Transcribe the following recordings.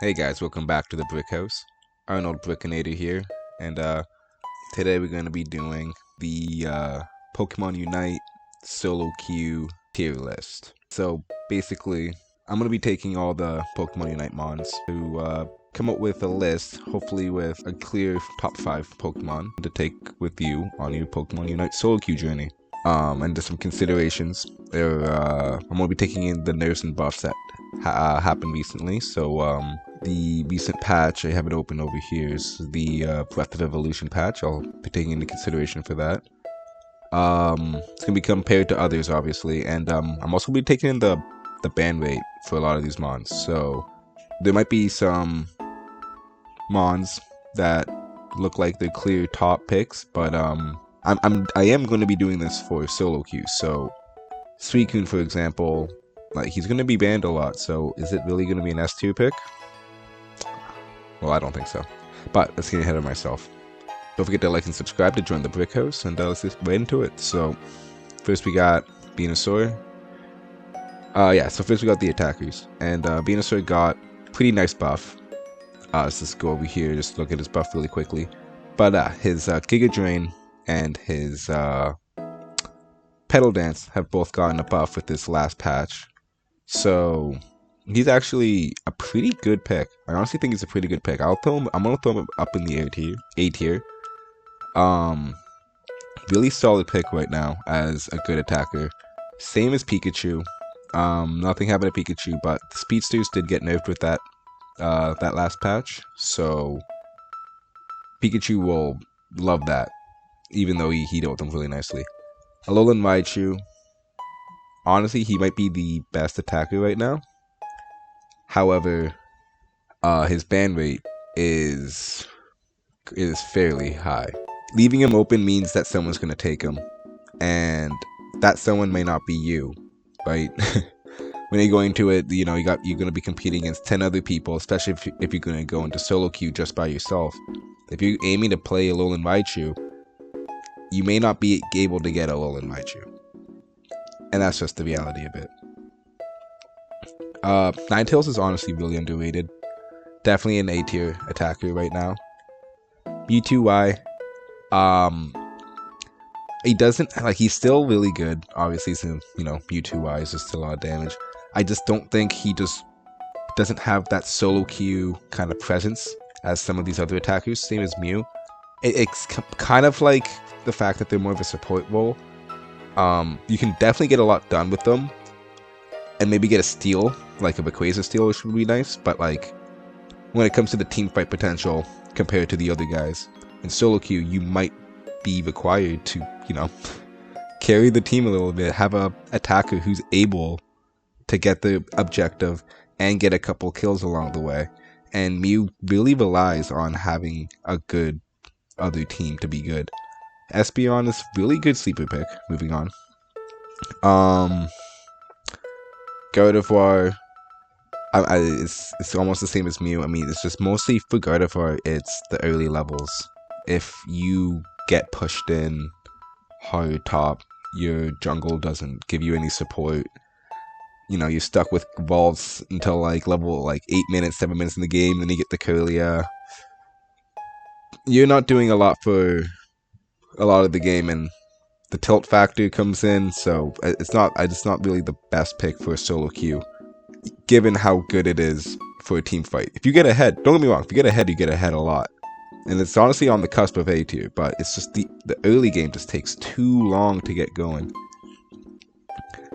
Hey guys, welcome back to the Brick House. Arnold Brickinator here, and today we're going to be doing the Pokemon Unite solo queue tier list. So basically, I'm going to be taking all the Pokemon Unite mons to come up with a list, hopefully with a clear top 5 Pokemon to take with you on your Pokemon Unite solo queue journey. And just some considerations. I'm going to be taking in the nerfs and buffs that happened recently, so the recent patch, I have it open over here, is the Breath of Evolution patch. I'll be taking into consideration for that. It's going to be compared to others, obviously, and I'm also going to be taking in the ban rate for a lot of these mons. So there might be some mons that look like they're clear top picks, but I am going to be doing this for solo queue. So Suicune, for example, like he's going to be banned a lot. So is it really going to be an S tier pick? Well, I don't think so. But let's get ahead of myself. Don't forget to like and subscribe to join the Brick House, and let's get right into it. So, first we got Venusaur. So first we got the attackers. And Venusaur got pretty nice buff. Let's just go over here, just look at his buff really quickly. But his Giga Drain and his Petal Dance have both gotten a buff with this last patch. So he's actually a pretty good pick. I honestly think he's a pretty good pick. I'm gonna throw him up in the A tier. Really solid pick right now as a good attacker. Same as Pikachu. Nothing happened to Pikachu, but the Speedsters did get nerfed with that last patch. So Pikachu will love that, even though he dealt with them really nicely. Alolan Raichu. Honestly, he might be the best attacker right now. However, his ban rate is fairly high. Leaving him open means that someone's going to take him, and that someone may not be you, right? When you're going to it, you're going to be competing against 10 other people, especially if you're going to go into solo queue just by yourself. If you're aiming to play Alolan Raichu, you may not be able to get Alolan Raichu, and that's just the reality of it. Ninetales is honestly really underrated. Definitely an A tier attacker right now. Mewtwo he doesn't, like, he's still really good. Obviously, so, Mewtwo is just a lot of damage. I just don't think he just doesn't have that solo queue kind of presence as some of these other attackers, same as Mew. It's kind of like the fact that they're more of a support role. You can definitely get a lot done with them, and maybe get a steal, like a Rayquaza steal, which would be nice, but like, when it comes to the team fight potential compared to the other guys, in solo queue, you might be required to, carry the team a little bit, have a attacker who's able to get the objective and get a couple kills along the way. And Mew really relies on having a good other team to be good. Espeon is really good sleeper pick. Moving on. Gardevoir, it's almost the same as Mew. I mean, it's just mostly for Gardevoir, it's the early levels. If you get pushed in hard top, your jungle doesn't give you any support. You're stuck with vaults until like level 8 minutes, 7 minutes in the game, then you get the Curlia. You're not doing a lot for a lot of the game, and the tilt factor comes in, so it's not really the best pick for a solo queue, given how good it is for a team fight. If you get ahead, don't get me wrong, if you get ahead, you get ahead a lot. And it's honestly on the cusp of A tier, but it's just the early game just takes too long to get going.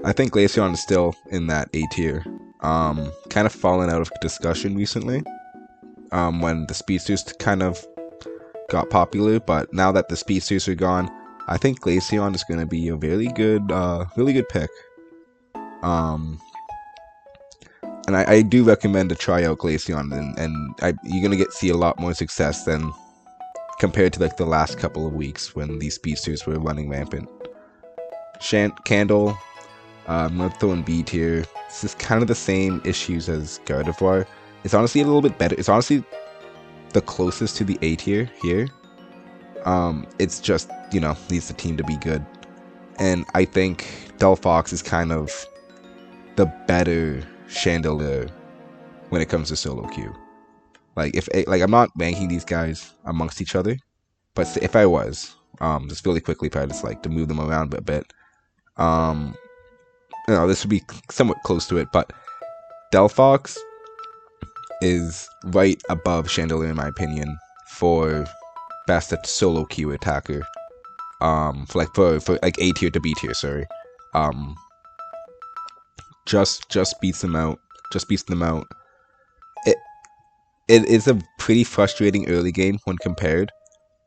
I think Glaceon is still in that A tier. Kind of fallen out of discussion recently, when the Speedsters kind of got popular, but now that the Speedsters are gone, I think Glaceon is going to be a really good pick. And I do recommend to try out Glaceon, and you're going to see a lot more success than compared to like the last couple of weeks when these Speedsters were running rampant. Candle, I'm going to throw in B tier. This is kind of the same issues as Gardevoir. It's honestly a little bit better. It's honestly the closest to the A tier here. It's just, needs the team to be good. And I think Delphox is kind of the better Chandelier when it comes to solo queue. Like I'm not ranking these guys amongst each other, but if I was, just really quickly, if I just like to move them around a bit, this would be somewhat close to it, but Delphox is right above Chandelier in my opinion for best at solo queue attacker. For like A tier to B tier, sorry. Just beats them out. Just beats them out. It is a pretty frustrating early game when compared,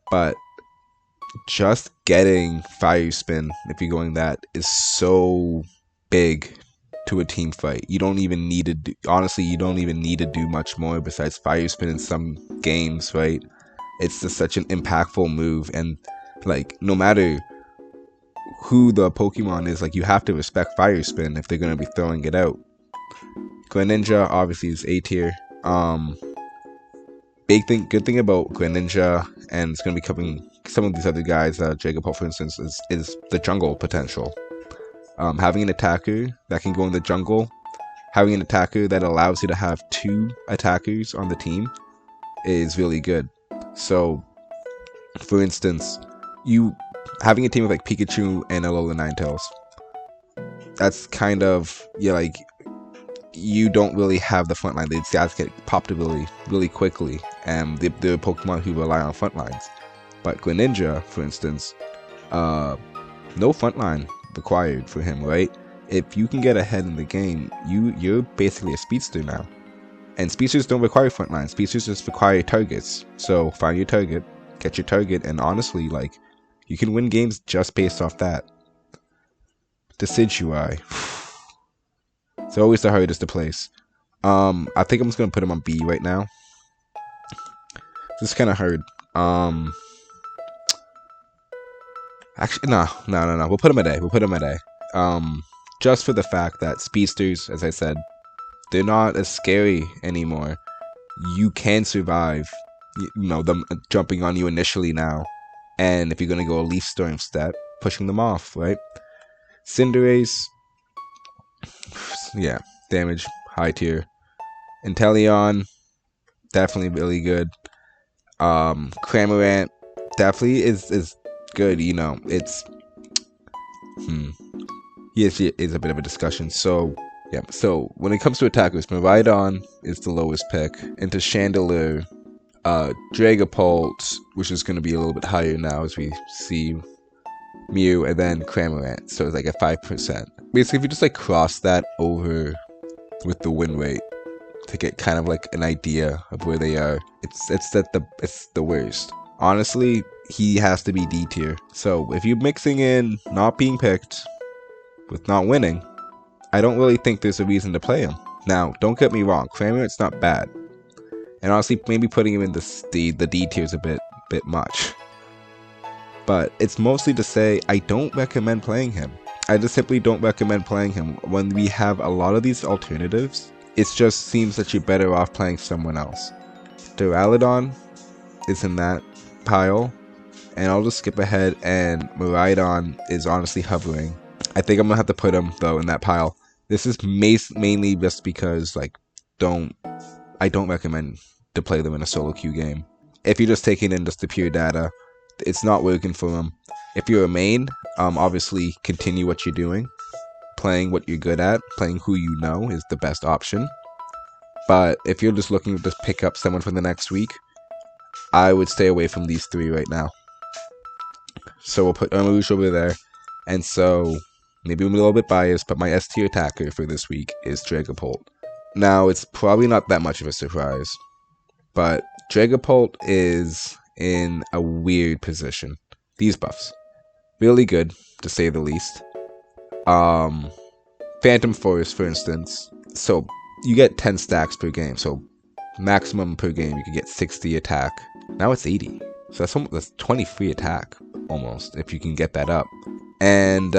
but just getting Fire Spin, if you're going that, is so big to a team fight. You don't even need to do, honestly, you don't even need to do much more besides Fire Spin in some games, right? It's just such an impactful move, and like no matter who the Pokemon is, like you have to respect Fire Spin if they're gonna be throwing it out. Greninja obviously is A tier. Good thing about Greninja, and it's gonna be coming. Some of these other guys, Dragapult for instance, is the jungle potential. Having an attacker that can go in the jungle, having an attacker that allows you to have 2 attackers on the team is really good. So, for instance, you having a team of like Pikachu and Alola Ninetales, that's kind of, like, you don't really have the front line. These guys get popped really quickly, and they're Pokemon who rely on front lines. But Greninja, for instance, no front line required for him, right? If you can get ahead in the game, you're basically a speedster now. And speedsters don't require front line. Speedsters just require targets. So find your target, get your target, and honestly, like, you can win games just based off that. Decidueye. It's always the hardest to place. I think I'm just gonna put him on B right now. This is kind of hard. Actually, no. We'll put him at A. Just for the fact that speedsters, as I said, they're not as scary anymore. You can survive, them jumping on you initially now. And if you're gonna go a Leaf Storm instead, pushing them off, right? Cinderace, yeah, damage, high tier. Inteleon, definitely really good. Cramorant, definitely is good, it's... Yes, it is a bit of a discussion, so... Yeah, so when it comes to attackers, Miraidon is the lowest pick. Into Chandelier, Dragapult, which is going to be a little bit higher now as we see Mew, and then Cramorant, so it's like a 5%. Basically, if you just like cross that over with the win rate to get kind of like an idea of where they are, it's the worst. Honestly, he has to be D tier. So if you're mixing in not being picked with not winning, I don't really think there's a reason to play him. Now, don't get me wrong, Cramorant's not bad. And honestly, maybe putting him in the D tier is a bit much. But it's mostly to say, I don't recommend playing him. I just simply don't recommend playing him. When we have a lot of these alternatives, it just seems that you're better off playing someone else. Duraludon is in that pile. And I'll just skip ahead, and Miraidon is honestly hovering. I think I'm gonna have to put him though in that pile. This is mainly just because I don't recommend to play them in a solo queue game. If you're just taking in just the pure data, it's not working for them. If you're a main, obviously continue what you're doing, playing what you're good at, playing who you know is the best option. But if you're just looking to just pick up someone for the next week, I would stay away from these 3 right now. So we'll put Rouge over there, and so maybe I'm a little bit biased, but my S tier attacker for this week is Dragapult. Now, it's probably not that much of a surprise, but Dragapult is in a weird position. These buffs, really good, to say the least. Phantom Force, for instance, so you get 10 stacks per game, so maximum per game you can get 60 attack. Now it's 80, so that's 20 free attack, almost, if you can get that up. And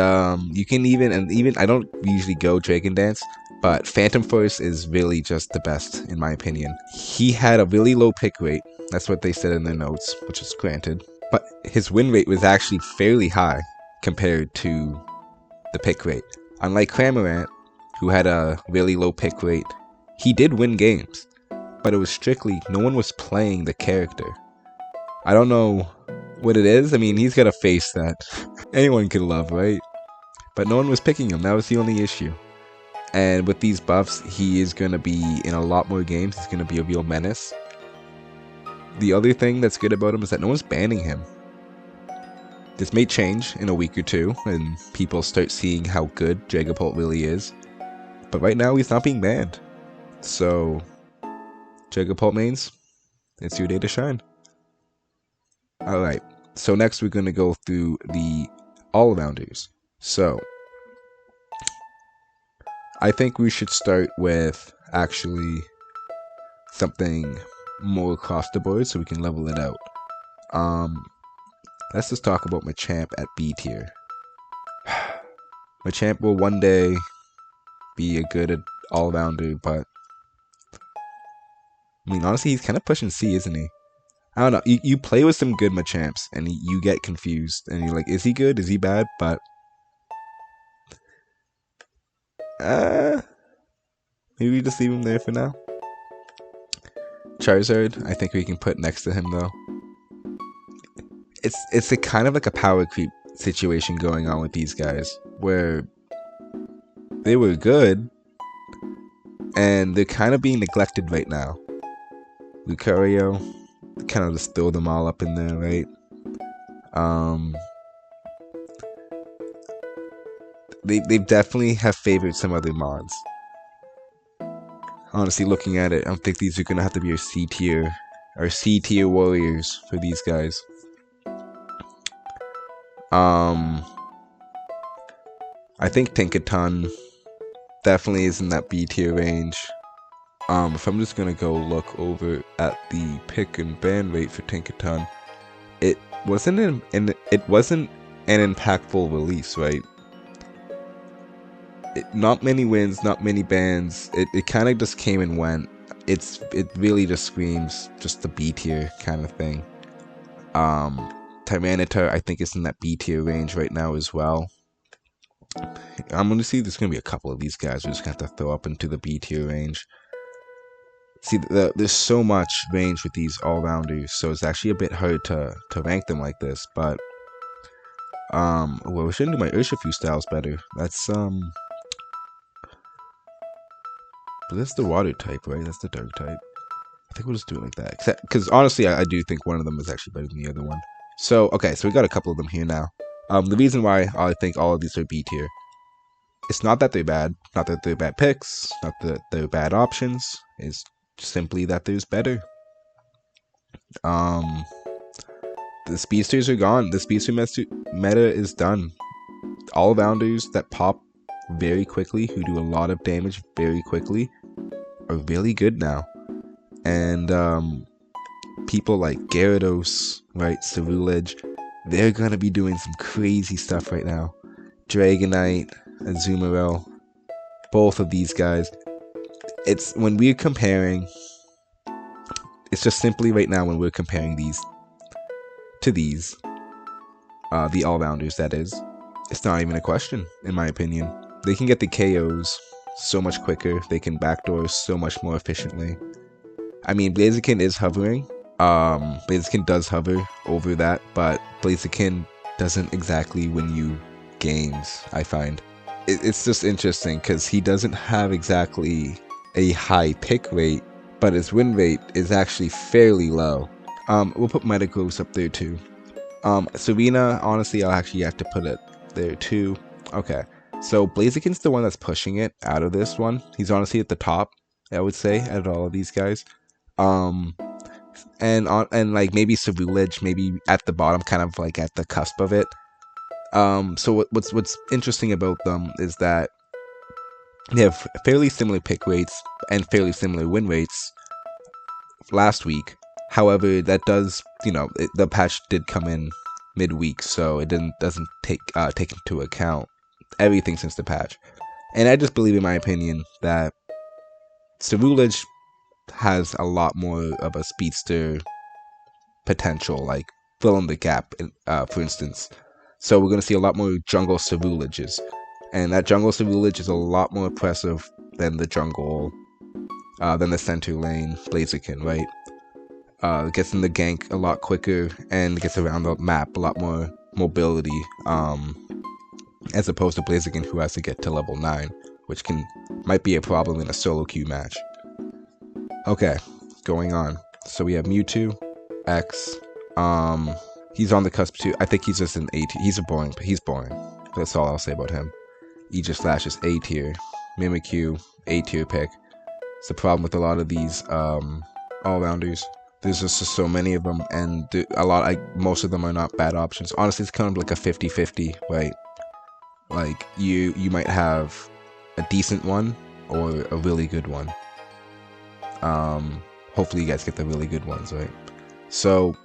you can even I don't usually go Dragon Dance, but Phantom Force is really just the best in my opinion. He had a really low pick rate, that's what they said in their notes, which is granted, but his win rate was actually fairly high compared to the pick rate. Unlike Cramorant, who had a really low pick rate, he did win games, but it was strictly no one was playing the character. I don't know what it is. I mean, he's got a face that anyone can love, right? But no one was picking him. That was the only issue. And with these buffs, he is going to be in a lot more games. He's going to be a real menace. The other thing that's good about him is that no one's banning him. This may change in a week or two, and people start seeing how good Dragapult really is. But right now, he's not being banned. So, Dragapult mains, it's your day to shine. Alright, so next we're going to go through the all-rounders. So, I think we should start with actually something more across the board so we can level it out. Let's just talk about Machamp at B tier. Machamp will one day be a good all-rounder, but I mean, honestly, he's kind of pushing C, isn't he? I don't know. You play with some good Machamps, and you get confused, and you're like, is he good? Is he bad? But maybe we just leave him there for now. Charizard, I think we can put next to him though. It's a kind of like a power creep situation going on with these guys, where they were good, and they're kind of being neglected right now. Lucario, kind of just throw them all up in there, right? They definitely have favored some other mods. Honestly, looking at it, I don't think these are gonna have to be our C tier warriors for these guys. I think Tinkaton definitely is in that B tier range. If I'm just gonna go look over at the pick and ban rate for Tinkaton, it wasn't an impactful release, right? Not many wins, not many bans. It kind of just came and went. It really just screams just the B tier kind of thing. Tyranitar, I think, is in that B tier range right now as well. I'm gonna see there's gonna be a couple of these guys we're just gonna have to throw up into the B tier range. See, there's so much range with these all-rounders, so it's actually a bit hard to rank them like this. But well, we shouldn't do my Urshifu styles better. That's but that's the water type, right? That's the dark type. I think we'll just do it like that. Except, because honestly, I do think one of them is actually better than the other one. So, okay, so we got a couple of them here now. The reason why I think all of these are B tier, it's not that they're bad, not that they're bad picks, not that they're bad options. It's simply that there's better. The speedsters are gone. The speedster meta is done. All-rounders that pop very quickly, who do a lot of damage very quickly, are really good now. And people like Gyarados, right, Cerulege, they're gonna be doing some crazy stuff right now. Dragonite, Azumarill, both of these guys. It's when we're comparing, it's just simply right now when we're comparing these to these, the all-rounders, that is, it's not even a question, in my opinion. They can get the KOs so much quicker, they can backdoor so much more efficiently. I mean, Blaziken is hovering. Blaziken does hover over that, but Blaziken doesn't exactly win you games, I find. It's just interesting, because he doesn't have exactly a high pick rate, but his win rate is actually fairly low. We'll put Metagross up there too. Serena, honestly, I'll actually have to put it there too. Okay, so Blaziken's the one that's pushing it out of this one. He's honestly at the top, I would say, out of all of these guys. And like maybe Cerulege, maybe at the bottom, kind of like at the cusp of it. So what's interesting about them is that they have fairly similar pick rates and fairly similar win rates last week. However, that does, the patch did come in midweek, so it doesn't take into account everything since the patch. And I just believe, in my opinion, that Cerulege has a lot more of a speedster potential, like fill in the gap, for instance. So we're going to see a lot more jungle Ceruleges, and that jungle Cerulege is a lot more impressive than the jungle than the center lane Blaziken, right? Gets in the gank a lot quicker and gets around the map a lot more mobility, as opposed to Blaziken, who has to get to level 9, which might be a problem in a solo queue match. Okay, going on. So we have Mewtwo, X. He's on the cusp too. I think he's just an A tier. He's boring. That's all I'll say about him. Aegislash is A tier. Mimikyu, A tier pick. It's the problem with a lot of these all-rounders. There's just so many of them, and most of them are not bad options. Honestly, it's kind of like a 50-50, right? Like, you might have a decent one or a really good one. Hopefully you guys get the really good ones, right? So,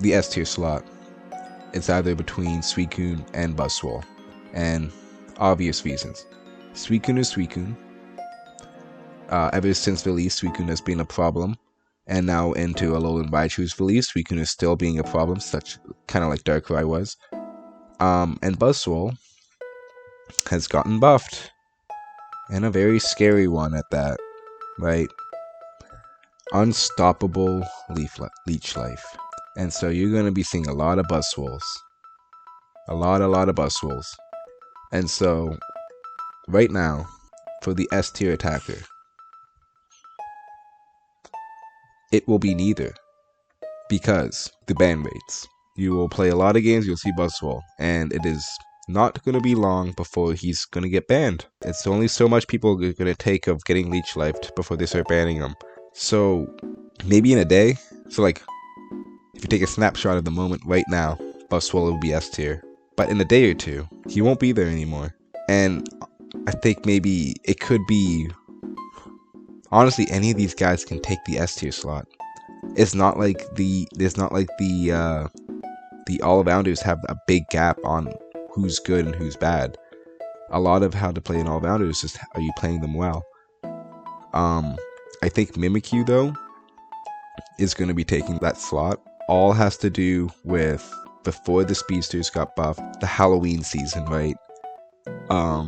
the S tier slot, it's either between Suicune and Buzzwole, and obvious reasons. Suicune is Suicune. Ever since release, Suicune has been a problem, and now into Alolan Raichu's release, Suicune is still being a problem, kind of like Darkrai was. And Buzzwole has gotten buffed, and a very scary one at that, right? Unstoppable Leech Life. And so you're going to be seeing a lot of Buzzwoles. A lot of Buzzwoles. And so, right now, for the S tier attacker, it will be neither. Because the ban rates. You will play a lot of games, you'll see Buzzwole, and it is not going to be long before he's going to get banned. It's only so much people are going to take of getting Leech Lifed before they start banning him. So, maybe in a day, so like, if you take a snapshot of the moment right now, Buzzwole will be S tier. But in a day or two, he won't be there anymore. And I think maybe it could be, honestly, any of these guys can take the S tier slot. It's not like the all-rounders have a big gap on who's good and who's bad. A lot of how to play an all-rounder is just, are you playing them well? I think Mimikyu, though, is going to be taking that slot. All has to do with before the speedsters got buffed, the Halloween season, right? A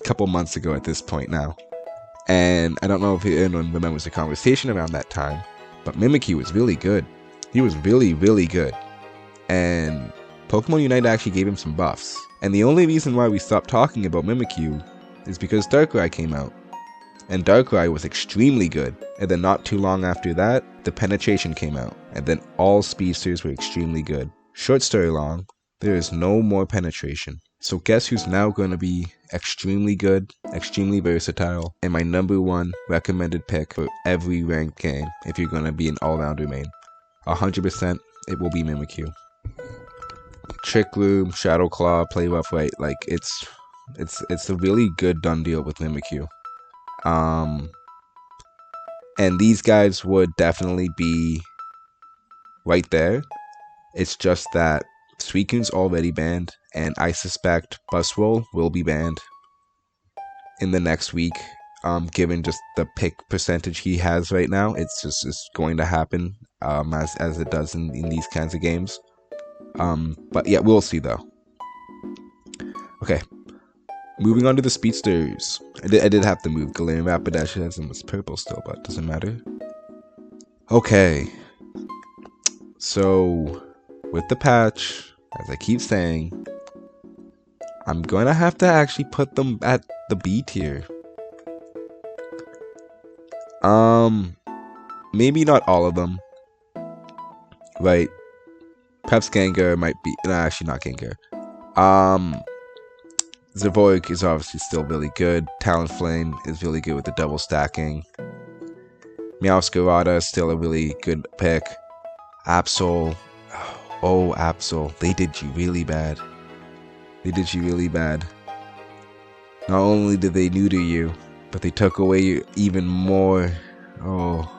couple months ago at this point now. And I don't know if anyone remembers the conversation around that time, but Mimikyu was really good. He was really, really good. And Pokemon Unite actually gave him some buffs. And the only reason why we stopped talking about Mimikyu is because Darkrai came out. And Darkrai was extremely good. And then not too long after that, the Penetration came out. And then all speedsters were extremely good. Short story long, there is no more Penetration. So guess who's now going to be extremely good, extremely versatile, and my #1 recommended pick for every ranked game if you're going to be an all-rounder main. 100% it will be Mimikyu. Trick Room, Shadow Claw, Play Rough, right? Like, it's a really good done deal with Mimikyu. And these guys would definitely be right there. It's just that Suicune's already banned, and I suspect Buzzwole will be banned in the next week. Given just the pick percentage he has right now, it's going to happen as it does in these kinds of games. But yeah, we'll see though. Okay, moving on to the speedsters. I did have to move Galarian Rapidash as it was purple still, but it doesn't matter. Okay, so with the patch, as I keep saying, I'm going to have to actually put them at the B tier. Maybe not all of them. Right. Perhaps Gengar might be... No, actually not Gengar. Zavoic is obviously still really good. Talonflame is really good with the double stacking. Meowscarada is still a really good pick. Absol. Oh, Absol. They did you really bad. They did you really bad. Not only did they neuter you, but they took away even more. Oh.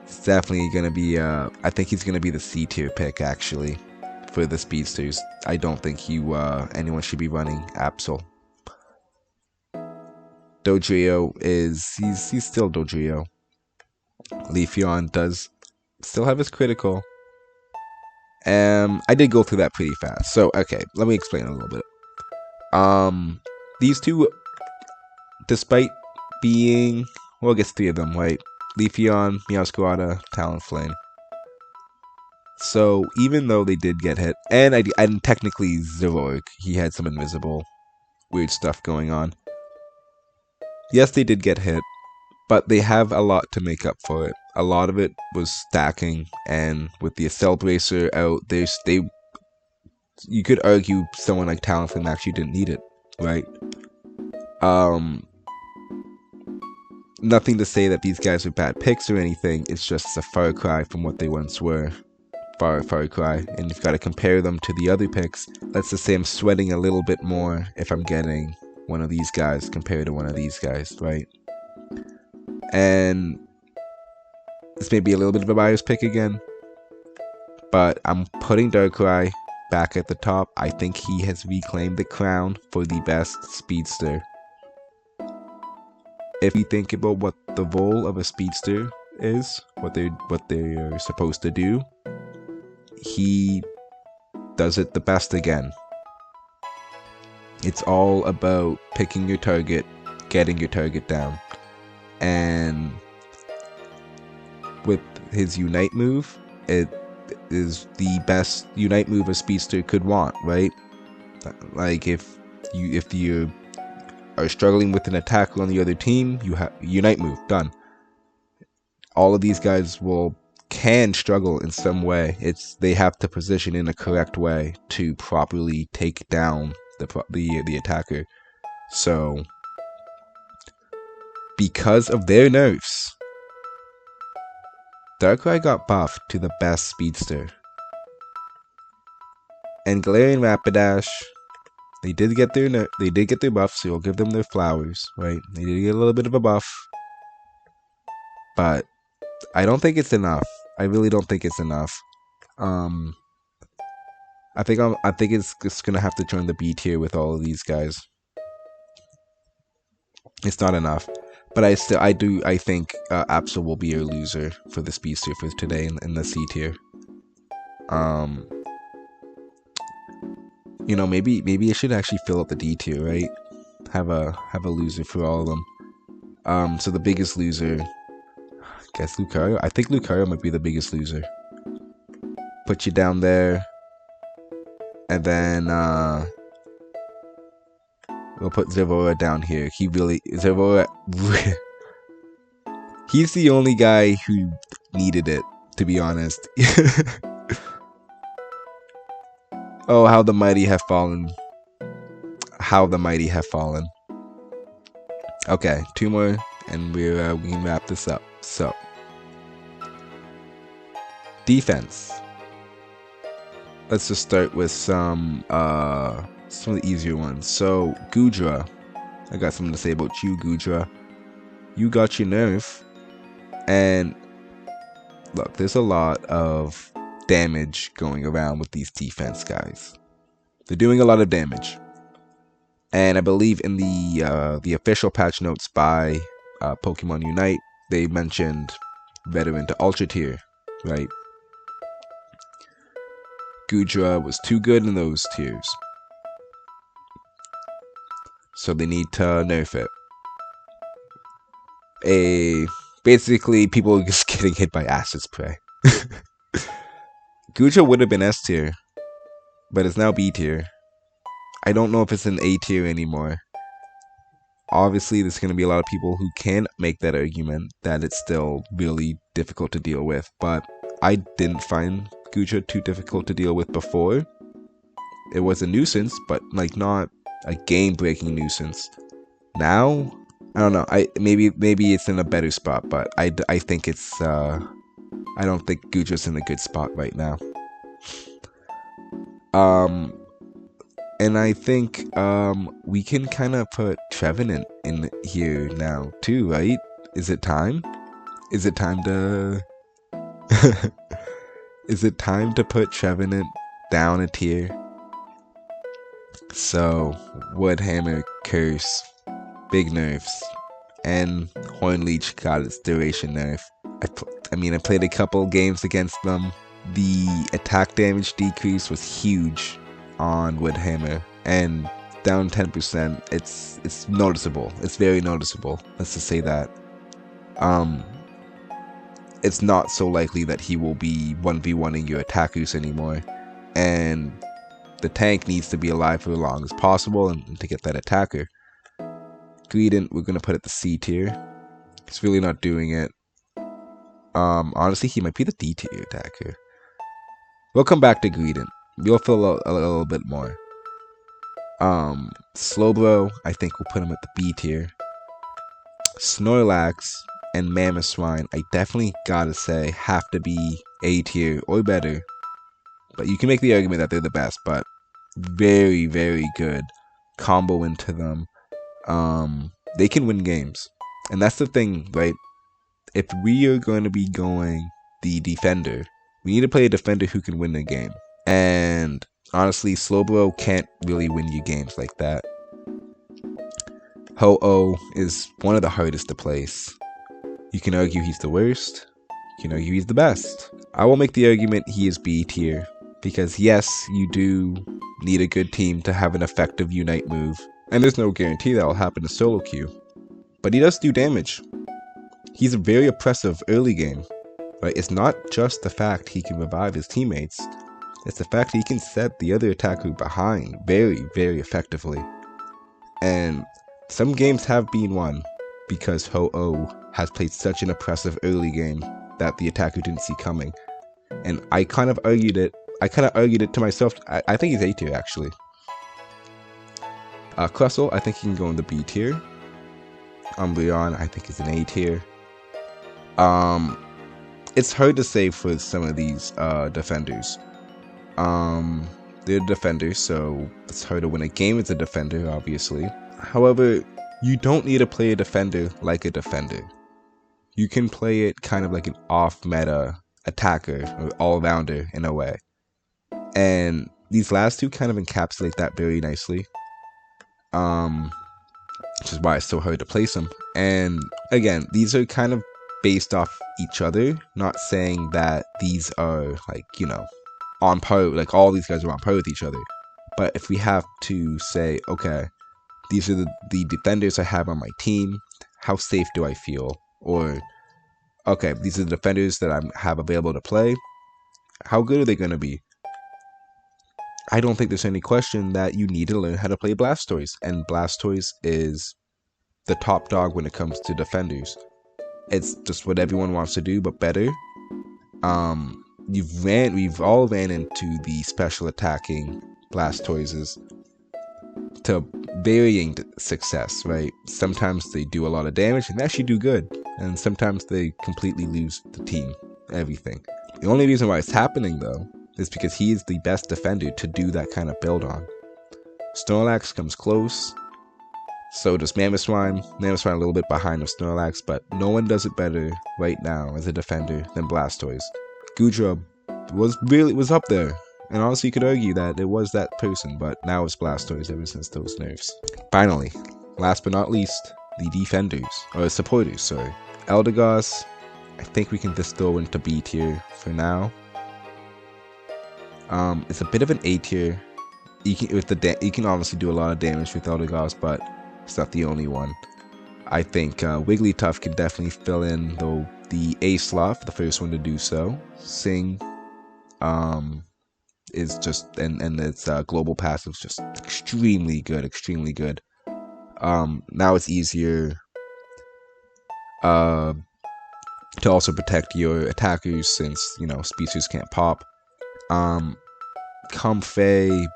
It's definitely going to be, I think he's going to be the C tier pick, actually, for the speedsters. I don't think anyone should be running Absol. Dodrio he's still Dodrio. Leafeon does still have his critical. I did go through that pretty fast. So, okay, let me explain a little bit. These two, despite being, Well, I guess 3 of them, right? Leafeon, Meowscarada, Talonflame. So even though they did get hit, and technically Zoroark, he had some invisible weird stuff going on. Yes, they did get hit, but they have a lot to make up for it. A lot of it was stacking, and with the Accel Bracer out, you could argue someone like Talonflame actually didn't need it, right? Nothing to say that these guys are bad picks or anything. It's just a far cry from what they once were. Far cry. And you've got to compare them to the other picks. Let's just say I'm sweating a little bit more if I'm getting one of these guys compared to one of these guys, right? And this may be a little bit of a biased pick again, but I'm putting Darkrai back at the top. I think he has reclaimed the crown for the best speedster. If you think about what the role of a speedster is, what they're supposed to do, he does it the best again. It's all about picking your target, getting your target down, and with his Unite move, it is the best Unite move a speedster could want, right? Like if you are struggling with an attacker on the other team, you have Unite move, done. All of these guys can struggle in some way. They have to position in a correct way to properly take down the attacker. So because of their nerfs, Darkrai got buffed to the best speedster. And Galarian Rapidash, they did get their buffs, so you'll give them their flowers, right? They did get a little bit of a buff, but I don't think it's enough. I really don't think it's enough. I think it's just gonna have to join the B tier with all of these guys. It's not enough, but I think Absol will be a loser for the speedster for today in the C tier. You know, maybe I should actually fill up the D tier, right? Have a loser for all of them. So the biggest loser, I guess Lucario. I think Lucario might be the biggest loser. Put you down there, and then we'll put Zeraora down here. Zeraora, he's the only guy who needed it, to be honest. Oh, how the mighty have fallen. How the mighty have fallen. Okay, 2 more, and we can wrap this up. So, defense. Let's just start with some of the easier ones. So, Goodra. I got something to say about you, Goodra. You got your nerf, and look, there's a lot of damage going around with these defense guys. They're doing a lot of damage, and I believe in the official patch notes by Pokemon Unite, they mentioned veteran to ultra tier, right? Goodra was too good in those tiers, so they need to nerf it. Basically, people are just getting hit by acid spray. Goodra would have been S tier, but it's now B tier. I don't know if it's an A tier anymore. Obviously, there's going to be a lot of people who can make that argument that it's still really difficult to deal with, but I didn't find Goodra too difficult to deal with before. It was a nuisance, but like not a game-breaking nuisance. Now, I don't know. Maybe it's in a better spot, but I think it's I don't think Goodra's in a good spot right now. And I think we can kind of put Trevenant in here now too, right? Is it time? Is it time to is it time to put Trevenant down a tier? So, Woodhammer, Curse, big nerfs, and Hornleech got its duration nerf. I played a couple games against them. The attack damage decrease was huge on Woodhammer, and down 10%. It's noticeable. It's very noticeable. Let's just say that. it's not so likely that he will be 1v1ing your attackers anymore, and the tank needs to be alive for as long as possible and to get that attacker. Greedent, we're gonna put it the C tier. He's really not doing it. Honestly, he might be the D tier attacker. We'll come back to Greedent. You'll feel a little bit more. Slowbro, I think we'll put him at the B tier. Snorlax and Mamoswine, I definitely gotta say, have to be A tier or better. But you can make the argument that they're the best, but very, very good combo into them. They can win games. And that's the thing, right? If we are going to be going the defender, we need to play a defender who can win the game. And honestly, Slowbro can't really win you games like that. Ho-Oh is one of the hardest to place. You can argue he's the worst. You can argue he's the best. I will make the argument he is B tier. Because yes, you do need a good team to have an effective Unite move. And there's no guarantee that will happen to solo queue. But he does do damage. He's a very oppressive early game. Right? It's not just the fact he can revive his teammates. It's the fact he can set the other attacker behind very, very effectively. And some games have been won because Ho-Oh has played such an oppressive early game that the attacker didn't see coming. And I kind of argued it to myself. I think he's A tier actually. Crustle, I think he can go in the B tier. Umbreon, I think is an A tier. It's hard to say for some of these defenders. They're defenders, so it's hard to win a game as a defender, obviously. However, you don't need to play a defender like a defender. You can play it kind of like an off-meta attacker or all-rounder in a way. And these last two kind of encapsulate that very nicely. Which is why it's so hard to place them. And again, these are kind of based off each other, not saying that these are like, you know, on par, like all these guys are on par with each other. But if we have to say, okay, these are the defenders I have on my team, how safe do I feel? Or, okay, these are the defenders that I have available to play, how good are they going to be? I don't think there's any question that you need to learn how to play Blastoise, and Blastoise is the top dog when it comes to defenders. It's just what everyone wants to do, but better. We've all ran into the special attacking Blastoises to varying success, right? Sometimes they do a lot of damage and actually do good, and sometimes they completely lose the team, everything. The only reason why it's happening though is because he is the best defender to do that kind of build on. Snorlax comes close, so does Mamoswine. Mamoswine a little bit behind of Snorlax, but no one does it better right now as a defender than Blastoise. Goodra was up there, and honestly you could argue that it was that person, but now it's Blastoise ever since those nerfs. Finally, last but not least, the defenders, or supporters, sorry. Eldegoss, I think we can just throw into B tier for now. It's a bit of an A tier. You can obviously do a lot of damage with Eldegoss, but it's not the only one. I think Wigglytuff can definitely fill in though the A slot, the first one to do so. Sing is just and its global passive is just extremely good. Now it's easier to also protect your attackers since, you know, speedsters can't pop. Comfey's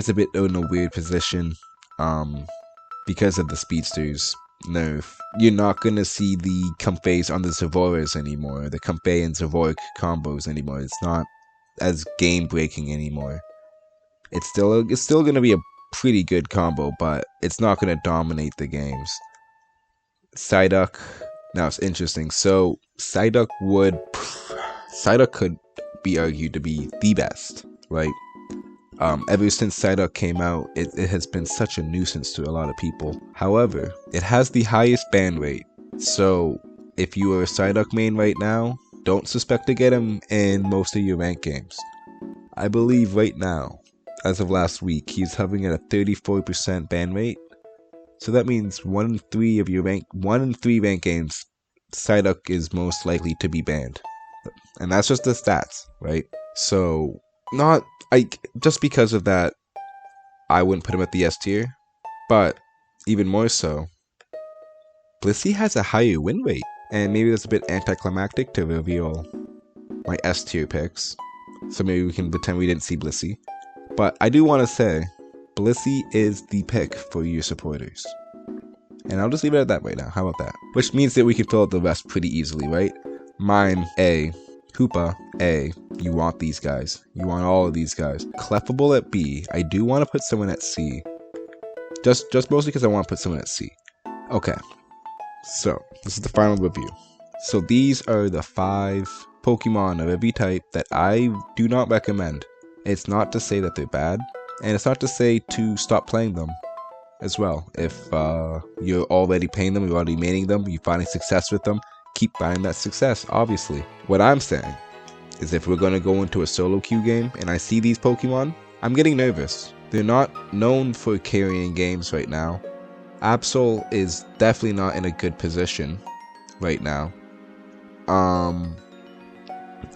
a bit in a weird position because of the speedsters nerf. You're not gonna see the Comfeys on the Zavoras anymore, the Comfey and Zavoric combos anymore. It's not as game breaking anymore. It's still gonna be a pretty good combo, but it's not gonna dominate the games. Psyduck, now it's interesting. So Psyduck could be argued to be the best, right? Ever since Psyduck came out, it has been such a nuisance to a lot of people. However, it has the highest ban rate, so if you are a Psyduck main right now, don't suspect to get him in most of your ranked games. I believe right now, as of last week, he's hovering at a 34% ban rate, So that means 1 in 3 of your rank, 1 in 3 rank games, Psyduck is most likely to be banned. And that's just the stats, right? So, not, just because of that, I wouldn't put him at the S tier. But, even more so, Blissey has a higher win rate. And maybe that's a bit anticlimactic to reveal my S tier picks. So maybe we can pretend we didn't see Blissey. But I do want to say, Blissey is the pick for your supporters. And I'll just leave it at that right now. How about that? Which means that we can fill out the rest pretty easily, right? Mine, A. Hoopa, A. You want these guys. You want all of these guys. Clefable at B. I do want to put someone at C. Just mostly because I want to put someone at C. Okay. So, this is the final review. So these are the 5 Pokemon of every type that I do not recommend. It's not to say that they're bad, and it's not to say to stop playing them as well. If you're already playing them, you're already maining them, you're finding success with them, keep finding that success, obviously. What I'm saying is if we're going to go into a solo queue game and I see these Pokemon, I'm getting nervous. They're not known for carrying games right now. Absol is definitely not in a good position right now.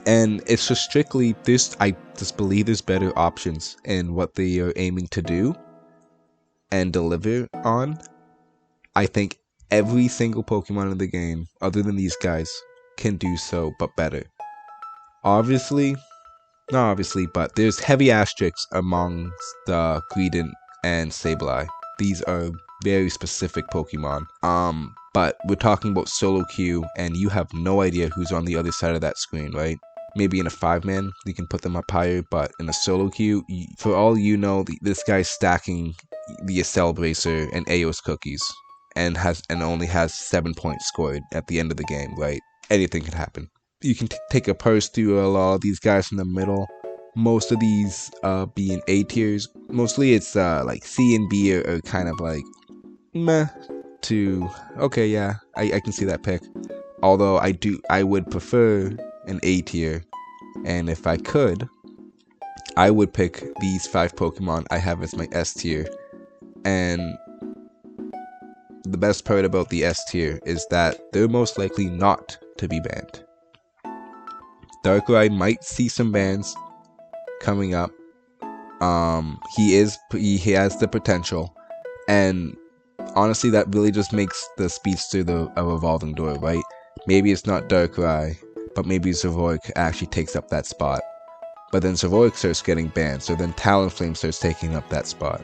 And it's just strictly this. I just believe there's better options in what they are aiming to do and deliver on. I think every single Pokemon in the game, other than these guys, can do so, but better. Obviously, not obviously, but there's heavy asterisks amongst the Greedent and Sableye. These are very specific Pokemon. But we're talking about solo queue, and you have no idea who's on the other side of that screen, right? Maybe in a 5-man, you can put them up higher, but in a solo queue, for all you know, this guy's stacking the Accel Bracer and Aeos cookies, and only has 7 points scored at the end of the game, right? Anything can happen. You can take a purse through a lot of these guys in the middle. Most of these being A tiers. Mostly it's like C and B are kind of like meh to okay, yeah, I can see that pick. Although I would prefer an A tier, and if I could, I would pick these 5 Pokemon I have as my S tier. And the best part about the S tier is that they're most likely not to be banned. Darkrai might see some bans coming up. He has the potential, and honestly, that really just makes the Speedster a revolving door, right? Maybe it's not Darkrai, but maybe Zoroark actually takes up that spot. But then Zoroark starts getting banned, so then Talonflame starts taking up that spot.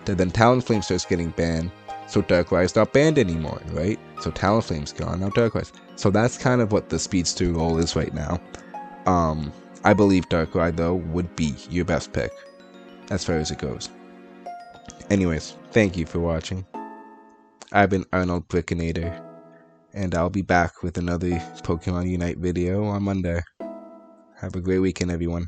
Then Talonflame starts getting banned, so Darkrai's not banned anymore, right? So Talonflame's gone, now Darkrai's. So that's kind of what the Speedster role is right now. I believe Darkrai, though, would be your best pick, as far as it goes. Anyways, thank you for watching. I've been Arnold Briknator, and I'll be back with another Pokemon Unite video on Monday. Have a great weekend, everyone.